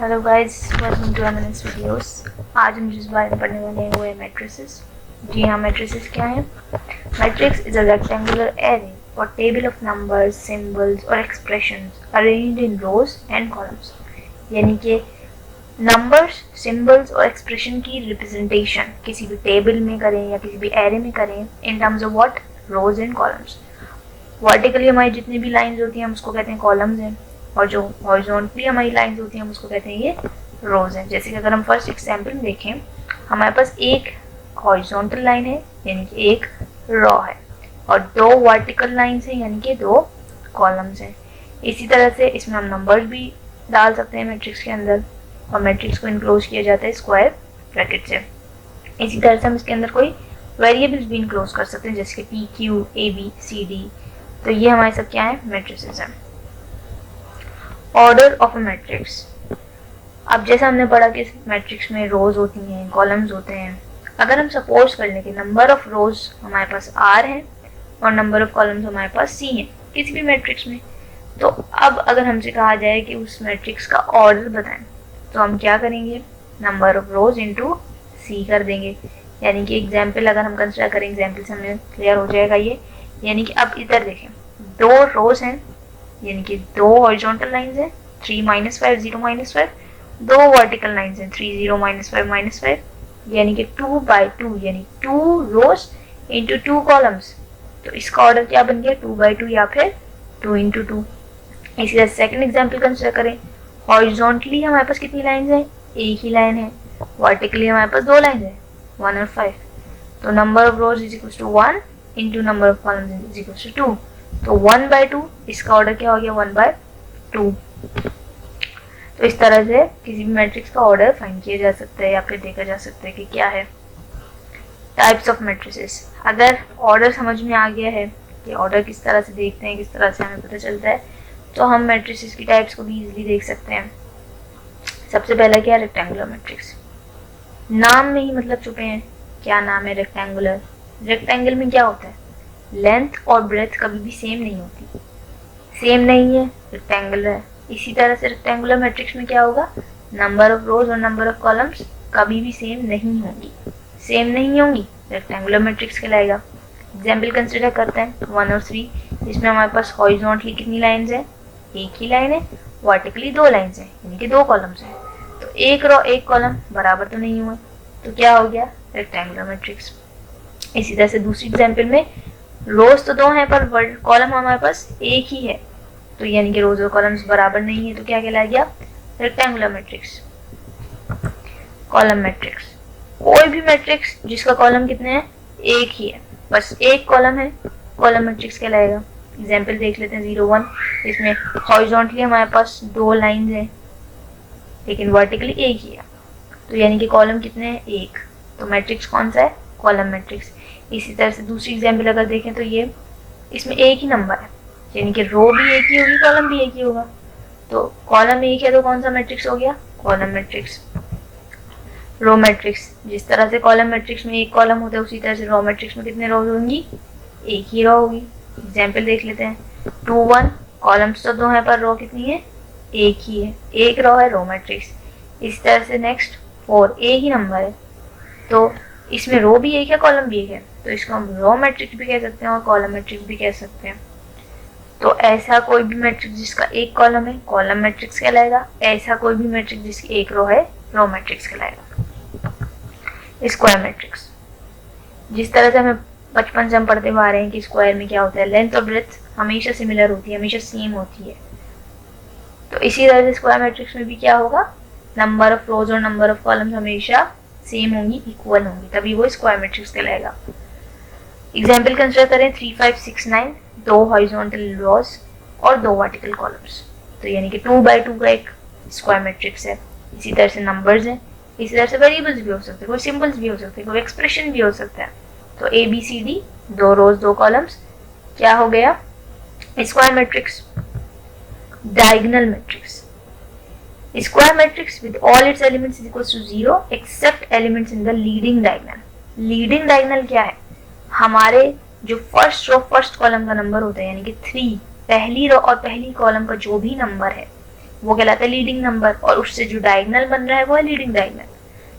Hello guys, welcome to MNS videos. आज हम जिस बारे में पढ़ने वाले हैं वो है मैट्रिसेस। जी हाँ, मैट्रिसेस क्या है? Matrix is a rectangular array और टेबल ऑफ नंबर्स, सिंबल्स और expressions arranged in rows and columns. यानी कि नंबर्स, सिंबल्स और एक्सप्रेशन की रिप्रेजेंटेशन किसी भी टेबल में करें या किसी भी एरे में करें in terms of what, rows and columns. Vertically हमारी जितनी भी लाइंस होती हैं हम उसको कहते हैं कॉलम्स हैं, और जो हॉरिजॉन्टली हमारी लाइंस होती हैं हम उसको कहते हैं ये रोज हैं। जैसे कि अगर हम फर्स्ट एग्जांपल देखें, हमारे पास एक हॉरिजॉन्टल लाइन है यानी कि एक रो है, और दो वर्टिकल लाइंस हैं यानी कि दो कॉलम्स हैं। इसी तरह से इसमें हम नंबर्स भी डाल सकते हैं मैट्रिक्स के अंदर, और मैट्रिक्स को इनक्लोज किया जाता है स्क्वायर ब्रैकेट से। इसी तरह से हम इसके अंदर कोई वेरिएबल्स भी इनक्लोज कर सकते हैं, जैसे कि पी, क्यू, ए, बी, सी, डी। तो ये हमारे सब क्या है? मैट्रिसेस हैं। Order of a matrix. अब जैसा हमने पढ़ा कि मैट्रिक्स में रोज होती हैं, कॉलम्स होते हैं। अगर हम सपोज कर लें कि नंबर ऑफ रोज हमारे पास आर है और नंबर ऑफ कॉलम्स हमारे पास सी है किसी भी मैट्रिक्स में, तो अब अगर हमसे कहा जाए कि उस मैट्रिक्स का ऑर्डर बताएं, तो हम क्या करेंगे? नंबर ऑफ रोज इंटू सी कर देंगे। यानी कि एग्जाम्पल अगर हम कंसिडर करें, एग्जाम्पल से हमें क्लियर हो जाएगा ये। यानी कि अब इधर देखें, दो रोज हैं यानी कि दो हॉरिजॉन्टल लाइंस हैं, 3 -5 0 -5, दो वर्टिकल लाइंस हैं, 3 0 -5 -5, यानी कि 2 by 2 यानी 2 रोज इंटू 2 कॉलम्स। तो इसका ऑर्डर क्या बन गया? 2 by 2 या फिर 2 into 2। इसी तरह सेकंड एग्जांपल कंसिडर करें, हॉरिजॉन्टली हमारे पास कितनी लाइंस हैं? एक ही लाइन है। वर्टिकली हमारे पास दो लाइंस हैं, 1 और 5। तो number of rows is equal to 1 into number of columns is equal to 2। तो 1 by 2, इसका ऑर्डर क्या हो गया? 1 by 2। तो इस तरह से किसी भी मैट्रिक्स का ऑर्डर फाइंड किया जा सकता है या फिर देखा जा सकता है कि क्या है। Types of matrices. अगर ऑर्डर समझ में आ गया है कि ऑर्डर किस तरह से देखते हैं, किस तरह से हमें पता चलता है, तो हम मैट्रिसेस की टाइप्स को भी इजीली देख सकते हैं। सबसे पहला क्या है? Rectangular matrix. नाम में ही मतलब छुपे हैं। क्या नाम है? रेक्टेंगुलर। रेक्टेंगल में क्या होता है? लेंथ और ब्रेथ कभी भी सेम नहीं होती। सेम नहीं है, रेक्टेंगुलर है। इसी तरह से रेक्टेंगुलर मैट्रिक्स में क्या होगा? नंबर ऑफ रोज और नंबर ऑफ कॉलम्स कभी भी सेम नहीं होंगी। सेम नहीं होंगी, रेक्टेंगुलर मैट्रिक्स कहलाएगा। एग्जाम्पल कंसिडर करते हैं 1 और 3। इसमें हमारे पास हॉरिजॉन्टली कितनी लाइंस है? एक ही लाइन है। वर्टिकली दो लाइंस है यानी कि दो कॉलम्स है। तो एक रो एक कॉलम बराबर तो नहीं हुआ, तो क्या हो गया? Rectangular matrix. इसी तरह से दूसरी एग्जाम्पल में रोज तो दो हैं पर कॉलम हमारे पास एक ही है, तो यानी कि रोज और कॉलम्स बराबर नहीं है, तो क्या कहलाया गया? Rectangular matrix. Column matrix. कोई भी मैट्रिक्स जिसका कॉलम कितने हैं? एक ही है, बस एक कॉलम है, कॉलम मैट्रिक्स कहलाएगा। एग्जाम्पल देख लेते हैं 0 1। इसमें हॉरिजॉन्टली हमारे पास दो लाइंस हैं लेकिन वर्टिकली एक ही है, तो यानी कि कॉलम कितने हैं? एक। तो मैट्रिक्स कौन सा है? Column matrix. इसी तरह से दूसरी एग्जाम्पल अगर देखें तो ये इसमें एक ही नंबर है यानी कि रो भी एक ही होगी, कॉलम भी एक ही होगा। तो कॉलम एक है तो कौन सा मैट्रिक्स हो गया? Column matrix. Row matrix. जिस तरह से कॉलम मैट्रिक्स में एक कॉलम होता है उसी तरह से रो मैट्रिक्स में कितने रोज होंगी? एक ही रो होगी। एग्जाम्पल देख लेते हैं 2 1। कॉलम्स तो दो हैं पर रो कितनी है? एक ही है, एक रो है, रो मैट्रिक्स। इस तरह से नेक्स्ट 4, एक ही नंबर है तो इसमें रो भी एक है, कॉलम भी एक है, तो इसको हम रो मैट्रिक्स भी कह सकते हैं और कॉलम मैट्रिक्स भी कह सकते हैं। तो ऐसा कोई भी मैट्रिक्स जिसका एक कॉलम है, कॉलम मैट्रिक्स कहलाएगा। ऐसा कोई भी मैट्रिक्स जिसकी एक रो है, रो मैट्रिक्स कहलाएगा। Square matrix. जिस तरह से हमें बचपन से हम पढ़ते हुए आ रहे हैं कि स्क्वायर में क्या होता है? लेंथ और ब्रेथ हमेशा सिमिलर होती है, हमेशा सेम होती है। तो इसी तरह से स्क्वायर मैट्रिक्स में भी क्या होगा? नंबर ऑफ रोज और नंबर ऑफ कॉलम्स हमेशा सेम होंगी, इक्वल होंगी, तभी वो स्क्वायर मैट्रिक्स कहलाएगा। एग्जाम्पल कंसिडर करें 3 5 6 9। दो हॉरिजॉन्टल रोज और दो वर्टिकल कॉलम्स, तो यानी कि 2 by 2 का एक स्क्वायर मैट्रिक्स है। इसी तरह से नंबर्स हैं, इसी तरह से वेरिएबल्स भी हो सकते हैं, कोई सिंबल्स भी हो सकते हैं, कोई एक्सप्रेशन भी हो सकता है। तो ए बी सी डी, दो रोज दो कॉलम्स, क्या हो गया? Square matrix. Diagonal matrix. Square matrix with all its elements is equals to 0 except elements in the leading diagonal. Leading diagonal क्या है? हमारे जो फर्स्ट रो फर्स्ट कॉलम का नंबर होता है यानी कि 3, पहली रो और पहली कॉलम का जो भी नंबर है वो कहलाता है लीडिंग नंबर, और उससे जो डायगोनल बन रहा है वो है लीडिंग डायगोनल।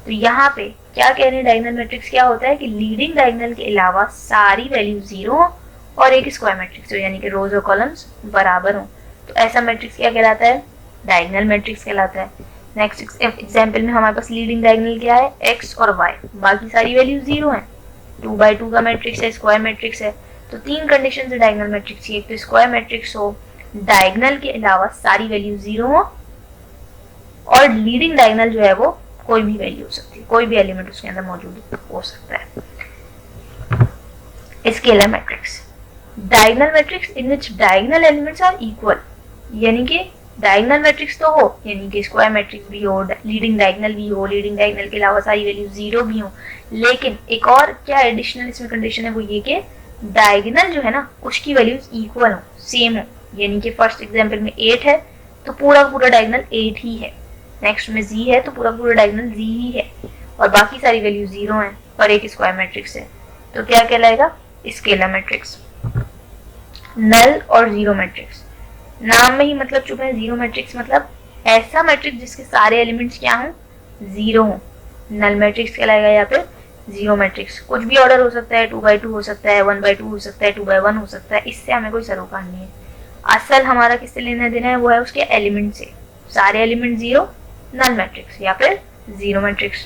तो यहाँ पे क्या कह रहे हैं, डायगोनल मैट्रिक्स क्या होता है कि लीडिंग डायगोनल के अलावा सारी वैल्यू 0 हो और एक स्क्वायर मैट्रिक्स हो, यानी कि रोज और कॉलम्स बराबर हो। तो ऐसा मैट्रिक्स क्या कहलाता है, डायगोनल मैट्रिक्स कहलाता है। नेक्स्ट एग्जाम्पल में हमारे पास लीडिंग डायगोनल क्या है, x और y, बाकी सारी वैल्यू 0 है। 2x2 का मैट्रिक्स है, स्क्वायर मैट्रिक्स है। तो तीन कंडीशन है डायगोनल मैट्रिक्स की, एक तो स्क्वायर मैट्रिक्स हो, डायगोनल के अलावा सारी वैल्यू 0 हो, और लीडिंग डायगोनल जो है वो कोई भी वैल्यू हो सकती है, कोई भी एलिमेंट उसके अंदर मौजूद हो सकता है। Scalar matrix, diagonal matrix in which diagonal elements are equal, यानी कि डायगोनल मैट्रिक्स तो हो, यानी कि स्क्वायर मैट्रिक्स भी हो, लीडिंग डायगोनल भी हो, लीडिंग डायगोनल के अलावा सारी वैल्यू 0 भी हो, लेकिन एक और क्या एडिशनल इसमें कंडीशन है, वो ये कि डायगोनल जो है ना उसकी वैल्यूज इक्वल हो, सेम हो। यानी कि फर्स्ट एग्जांपल में 8 है तो पूरा पूरा डायगोनल 8 ही है, नेक्स्ट में z है तो पूरा पूरा डायगोनल z ही है, और बाकी सारी वैल्यू 0 है और एक स्क्वायर मैट्रिक्स है। तो क्या कहलाएगा, स्केलर मैट्रिक्स। नल और जीरो मैट्रिक्स, नाम में ही मतलब चुके हैं, जीरो मैट्रिक्स मतलब ऐसा मैट्रिक्स जिसके सारे एलिमेंट्स क्या हों, 0 हो, नल मैट्रिक्स कहलाएगा या फिर जीरो मैट्रिक्स। कुछ भी ऑर्डर हो सकता है, 2x2 हो सकता है, 1x2 हो सकता है, 2x1 हो सकता है, इससे हमें कोई सरोकार नहीं है। असल हमारा किससे लेना देना है, वो है उसके एलिमेंट से, सारे एलिमेंट 0, नल मैट्रिक्स या फिर जीरो मैट्रिक्स।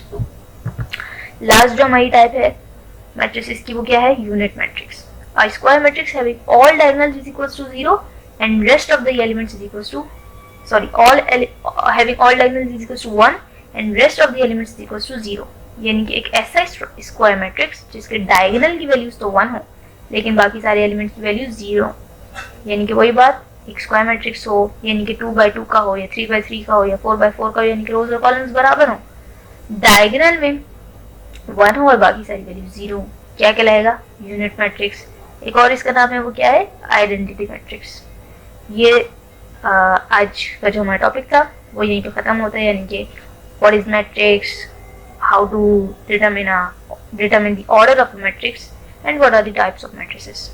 लास्ट जो हमारी टाइप है मैट्रिक्स इसकी, वो क्या है, unit matrix. A square matrix having all diagonals is equals to 0 and rest of the elements is equals to, having all diagonals is equals to 1 and rest of the elements is equals to 0। यानी कि एक ऐसा square matrix जिसके diagonal की values तो 1 हो लेकिन बाकी सारे एलिमेंट्स की वैल्यू 0, यानी कि वही बात, एक स्क्वायर मैट्रिक्स हो यानी कि 2x2 का हो या 3x3 का हो या 4x4 का हो, यानी कि रोज और कॉलम्स बराबर हो, डायगोनल में 1 हो और बाकी सारी वैल्यू 0 हो, क्या कहलाएगा, यूनिट मैट्रिक्स। एक और इसका नाम है वो क्या है, आइडेंटिटी मैट्रिक्स। ये आज का जो हमारा टॉपिक था वो यहीं पे खत्म होता है, यानी कि what is matrix, how to determine the order of matrix and what are the types of matrices.